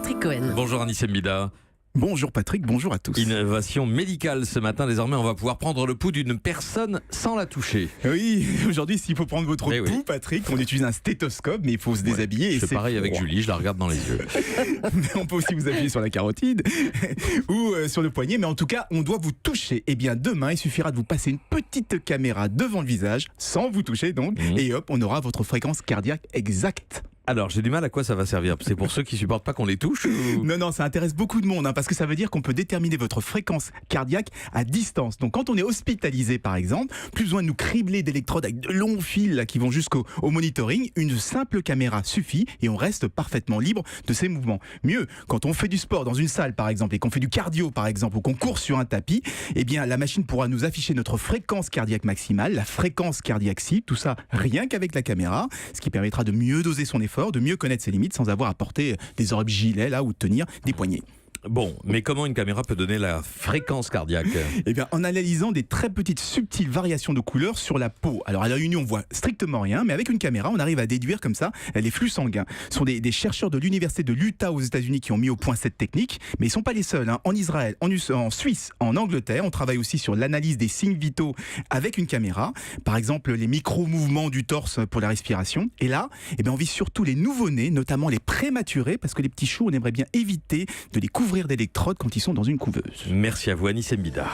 Patrick Cohen. Bonjour Anissem Bida. Bonjour Patrick, bonjour à tous. Innovation médicale ce matin. Désormais, on va pouvoir prendre le pouls d'une personne sans la toucher. Oui, aujourd'hui, s'il faut prendre votre Eh oui. pouls, Patrick, on utilise un stéthoscope, mais il faut se déshabiller. Je et fais c'est pareil avec froid. Julie, je la regarde dans les yeux. Mais on peut aussi vous appuyer sur la carotide ou sur le poignet, mais en tout cas, on doit vous toucher. Eh bien, demain, il suffira de vous passer une petite caméra devant le visage, sans vous toucher donc, et hop, on aura votre fréquence cardiaque exacte. Alors, j'ai du mal à quoi ça va servir. C'est pour ceux qui supportent pas qu'on les touche ou... Non, ça intéresse beaucoup de monde, parce que ça veut dire qu'on peut déterminer votre fréquence cardiaque à distance. Donc quand on est hospitalisé par exemple, plus besoin de nous cribler d'électrodes avec de longs fils là, qui vont jusqu'au monitoring, une simple caméra suffit et on reste parfaitement libre de ses mouvements. Mieux, quand on fait du sport dans une salle par exemple et qu'on fait du cardio par exemple ou qu'on court sur un tapis, eh bien la machine pourra nous afficher notre fréquence cardiaque maximale, la fréquence cardiaque cible, tout ça rien qu'avec la caméra, ce qui permettra de mieux doser son effort, de mieux connaître ses limites sans avoir à porter des orbes gilets là ou tenir des poignets. Bon, mais comment une caméra peut donner la fréquence cardiaque? Eh bien, en analysant des très petites subtiles variations de couleurs sur la peau. Alors à l'œil nu, on voit strictement rien, mais avec une caméra, on arrive à déduire comme ça les flux sanguins. Ce sont des chercheurs de l'université de l'Utah aux États-Unis qui ont mis au point cette technique, mais ils ne sont pas les seuls. En Israël, en Suisse, en Angleterre, on travaille aussi sur l'analyse des signes vitaux avec une caméra. Par exemple, les micro-mouvements du torse pour la respiration. Et là, eh bien, on vise surtout les nouveau-nés, notamment les prématurés, parce que les petits choux, on aimerait bien éviter de les couvrir d'électrodes quand ils sont dans une couveuse. Merci à vous Anissem Bida.